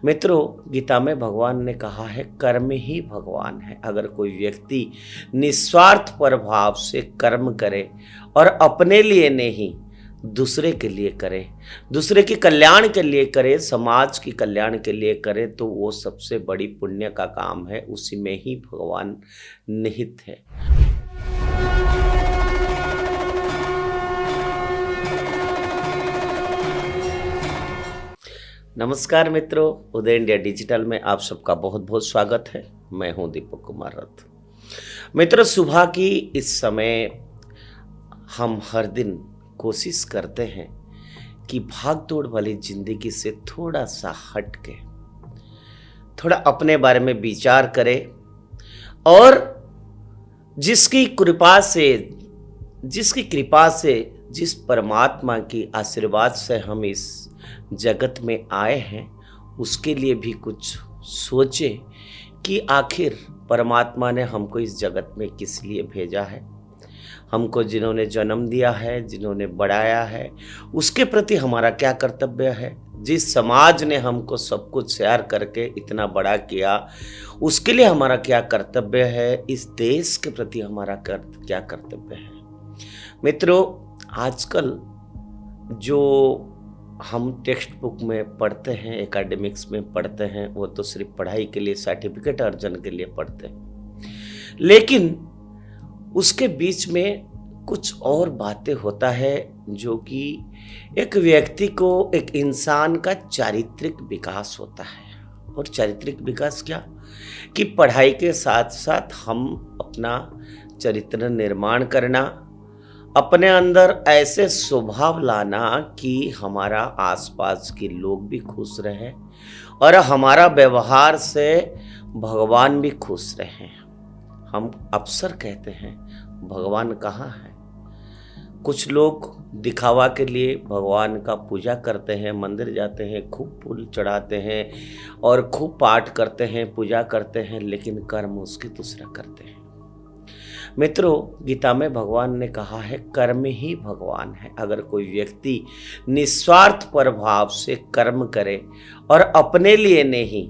मित्रों, गीता में भगवान ने कहा है कर्म ही भगवान है। अगर कोई व्यक्ति निस्वार्थ प्रभाव से कर्म करे और अपने लिए नहीं दूसरे के लिए करे, दूसरे के कल्याण के लिए करे, समाज के कल्याण के लिए करे, तो वो सबसे बड़ी पुण्य का काम है। उसी में ही भगवान निहित है। नमस्कार मित्रों, उदय इंडिया डिजिटल में आप सबका बहुत बहुत स्वागत है। मैं हूं दीपक कुमार रथ। मित्रों, सुबह की इस समय हम हर दिन कोशिश करते हैं कि भाग दौड़ वाली जिंदगी से थोड़ा सा हट के थोड़ा अपने बारे में विचार करें और जिसकी कृपा से जिस परमात्मा की आशीर्वाद से हम इस जगत में आए हैं, उसके लिए भी कुछ सोचें कि आखिर परमात्मा ने हमको इस जगत में किस लिए भेजा है। हमको जिन्होंने जन्म दिया है, जिन्होंने बढ़ाया है, उसके प्रति हमारा क्या कर्तव्य है। जिस समाज ने हमको सब कुछ शेयर करके इतना बड़ा किया, उसके लिए हमारा क्या कर्तव्य है। इस देश के प्रति हमारा क्या कर्तव्य है। मित्रों, आजकल जो हम टेक्स्ट बुक में पढ़ते हैं, एकेडमिक्स में पढ़ते हैं, वो तो सिर्फ पढ़ाई के लिए, सर्टिफिकेट अर्जन के लिए पढ़ते हैं, लेकिन उसके बीच में कुछ और बातें होता है जो कि एक व्यक्ति को, एक इंसान का चारित्रिक विकास होता है। और चारित्रिक विकास क्या कि पढ़ाई के साथ साथ हम अपना चरित्र निर्माण करना, अपने अंदर ऐसे स्वभाव लाना कि हमारा आसपास के लोग भी खुश रहें और हमारा व्यवहार से भगवान भी खुश रहें। हम अक्सर कहते हैं भगवान कहाँ है। कुछ लोग दिखावा के लिए भगवान का पूजा करते हैं, मंदिर जाते हैं, खूब फूल चढ़ाते हैं और खूब पाठ करते हैं, पूजा करते हैं, लेकिन कर्म उसके दूसरा करते हैं। मित्रों, गीता में भगवान ने कहा है कर्म ही भगवान है। अगर कोई व्यक्ति निस्वार्थ प्रभाव से कर्म करे और अपने लिए नहीं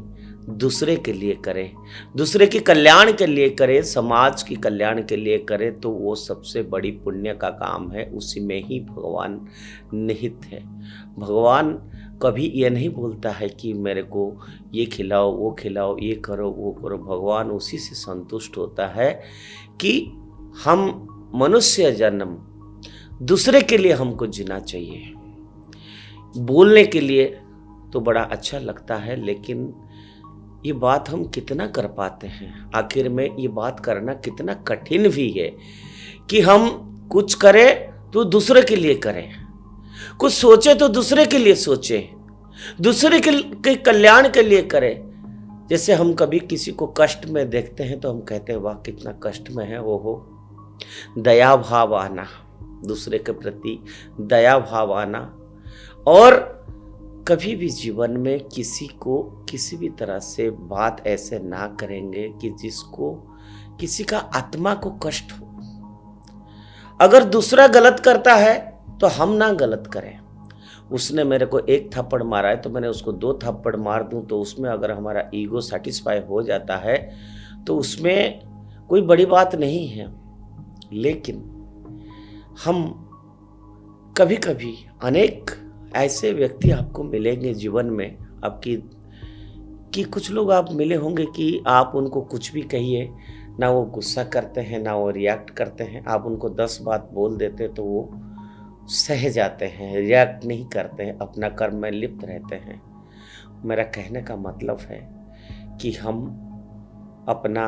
दूसरे के लिए करे, दूसरे के कल्याण के लिए करे, समाज के कल्याण के लिए करे, तो वो सबसे बड़ी पुण्य का काम है। उसी में ही भगवान निहित है। भगवान कभी ये नहीं बोलता है कि मेरे को ये खिलाओ, वो खिलाओ, ये करो, वो करो। भगवान उसी से संतुष्ट होता है कि हम मनुष्य जन्म दूसरे के लिए हमको जीना चाहिए। बोलने के लिए तो बड़ा अच्छा लगता है, लेकिन ये बात हम कितना कर पाते हैं। आखिर में ये बात करना कितना कठिन भी है कि हम कुछ करें तो दूसरे के लिए करें, कुछ सोचे तो दूसरे के लिए सोचें, दूसरे के कल्याण के लिए करें। जैसे हम कभी किसी को कष्ट में देखते हैं तो हम कहते हैं वाह कितना कष्ट में है, वो हो। दया भाव आना, दूसरे के प्रति दया भाव आना। और कभी भी जीवन में किसी को किसी भी तरह से बात ऐसे ना करेंगे कि जिसको किसी का आत्मा को कष्ट हो। अगर दूसरा गलत करता है तो हम ना गलत करें। उसने मेरे को एक थप्पड़ मारा है तो मैंने उसको 2 थप्पड़ मार दूं, तो उसमें अगर हमारा ईगो सेटिस्फाई हो जाता है तो उसमें कोई बड़ी बात नहीं है। लेकिन हम कभी कभी अनेक ऐसे व्यक्ति आपको मिलेंगे जीवन में आपकी, कि कुछ लोग आप मिले होंगे कि आप उनको कुछ भी कहिए ना वो गुस्सा करते हैं, ना वो रिएक्ट करते हैं। आप उनको 10 बात बोल देते तो वो सह जाते हैं, रिएक्ट नहीं करते हैं, अपना कर्म में लिप्त रहते हैं। मेरा कहने का मतलब है कि हम अपना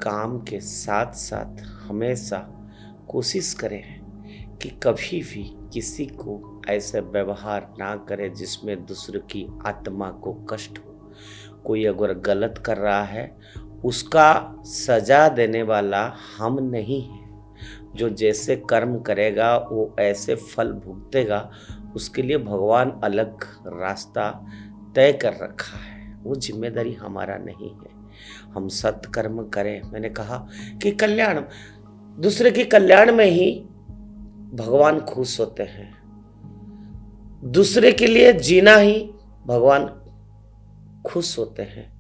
काम के साथ साथ हमेशा कोशिश करें कि कभी भी किसी को ऐसे व्यवहार ना करें जिसमें दूसरे की आत्मा को कष्ट हो। कोई अगर गलत कर रहा है उसका सजा देने वाला हम नहीं है। जो जैसे कर्म करेगा वो ऐसे फल भुगतेगा। उसके लिए भगवान अलग रास्ता तय कर रखा है, वो जिम्मेदारी हमारा नहीं है। हम सत्कर्म करें। मैंने कहा कि कल्याण, दूसरे के कल्याण में ही भगवान खुश होते हैं। दूसरे के लिए जीना ही भगवान खुश होते हैं।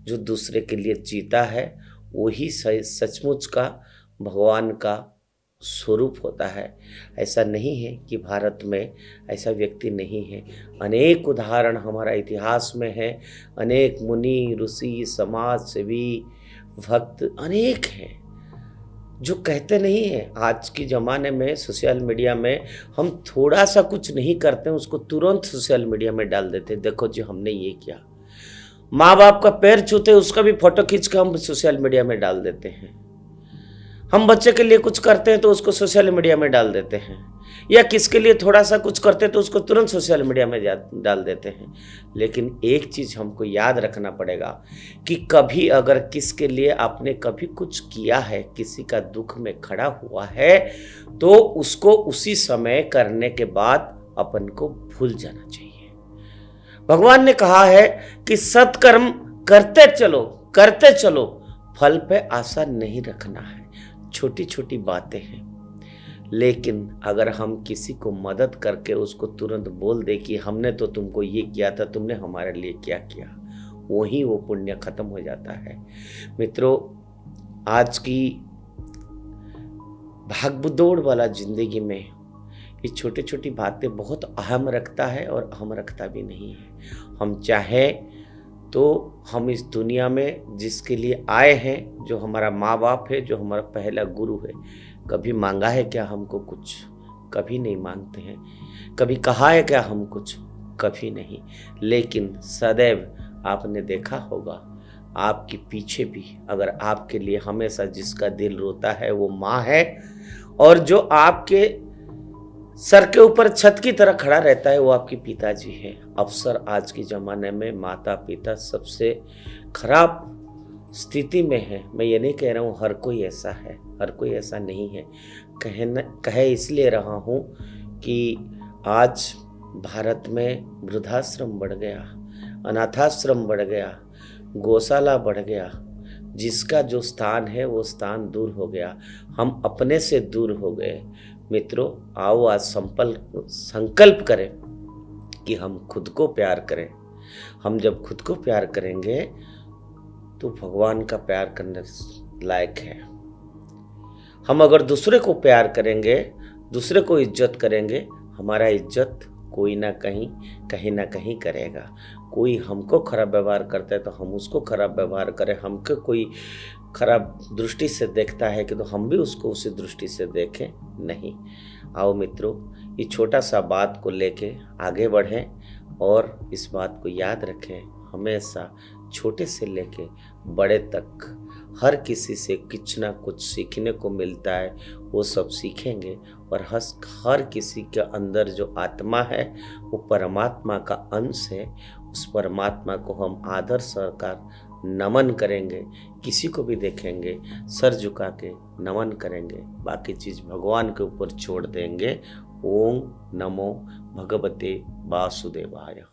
जो दूसरे के लिए जीता है वही सचमुच का भगवान का स्वरूप होता है। ऐसा नहीं है कि भारत में ऐसा व्यक्ति नहीं है। अनेक उदाहरण हमारा इतिहास में है। अनेक मुनि, ऋषि, समाज सेवी, भक्त अनेक हैं जो कहते नहीं हैं। आज के ज़माने में सोशल मीडिया में हम थोड़ा सा कुछ नहीं करते हैं, उसको तुरंत सोशल मीडिया में डाल देते हैं, देखो जी हमने ये किया। माँ बाप का पैर छूते उसका भी फोटो खींच कर हम सोशल मीडिया में डाल देते हैं। हम बच्चे के लिए कुछ करते हैं तो उसको सोशल मीडिया में डाल देते हैं, या किसके लिए थोड़ा सा कुछ करते हैं तो उसको तुरंत सोशल मीडिया में डाल देते हैं। लेकिन एक चीज़ हमको याद रखना पड़ेगा कि कभी अगर किसके लिए आपने कभी कुछ किया है, किसी का दुख में खड़ा हुआ है, तो उसको उसी समय करने के बाद अपन को भूल जाना चाहिए। भगवान ने कहा है कि सत्कर्म करते चलो, फल पे आशा नहीं रखना है। छोटी छोटी बातें हैं, लेकिन अगर हम किसी को मदद करके उसको तुरंत बोल दे कि हमने तो तुमको ये किया था, तुमने हमारे लिए क्या किया, वही वो पुण्य खत्म हो जाता है। मित्रों, आज की भागदौड़ वाला जिंदगी में ये छोटी छोटी बातें बहुत अहम रखता है और अहम रखता भी नहीं है। हम चाहें तो हम इस दुनिया में जिसके लिए आए हैं, जो हमारा माँ बाप है, जो हमारा पहला गुरु है, कभी मांगा है क्या हमको कुछ? कभी नहीं मांगते हैं। कभी कहा है क्या हम कुछ? कभी नहीं। लेकिन सदैव आपने देखा होगा, आपके पीछे भी अगर आपके लिए हमेशा जिसका दिल रोता है वो माँ है, और जो आपके सर के ऊपर छत की तरह खड़ा रहता है वो आपके पिताजी है। अवसर आज के ज़माने में माता पिता सबसे खराब स्थिति में है। मैं ये नहीं कह रहा हूँ हर कोई ऐसा है, हर कोई ऐसा नहीं है। कह इसलिए रहा हूँ कि आज भारत में वृद्धाश्रम बढ़ गया, अनाथाश्रम बढ़ गया, गौशाला बढ़ गया। जिसका जो स्थान है वो स्थान दूर हो गया, हम अपने से दूर हो गए। मित्रों, आओ आज संकल्प करें कि हम खुद को प्यार करें। हम जब खुद को प्यार करेंगे तो भगवान का प्यार करने लायक है। हम अगर दूसरे को प्यार करेंगे, दूसरे को इज्जत करेंगे, हमारा इज्जत कोई ना कहीं ना कहीं करेगा। कोई हमको खराब व्यवहार करता है तो हम उसको खराब व्यवहार करें। हमको कोई खराब दृष्टि से देखता है कि तो हम भी उसको उसी दृष्टि से देखें, नहीं। आओ मित्रों, ये छोटा सा बात को लेके आगे बढ़ें और इस बात को याद रखें, हमेशा छोटे से लेके बड़े तक हर किसी से कुछ ना कुछ सीखने को मिलता है, वो सब सीखेंगे। और हर किसी के अंदर जो आत्मा है वो परमात्मा का अंश है। उस परमात्मा को हम आदर सत्कार नमन करेंगे, किसी को भी देखेंगे सर झुका के नमन करेंगे, बाकी चीज़ भगवान के ऊपर छोड़ देंगे। ओम नमो भगवते वासुदेवाय।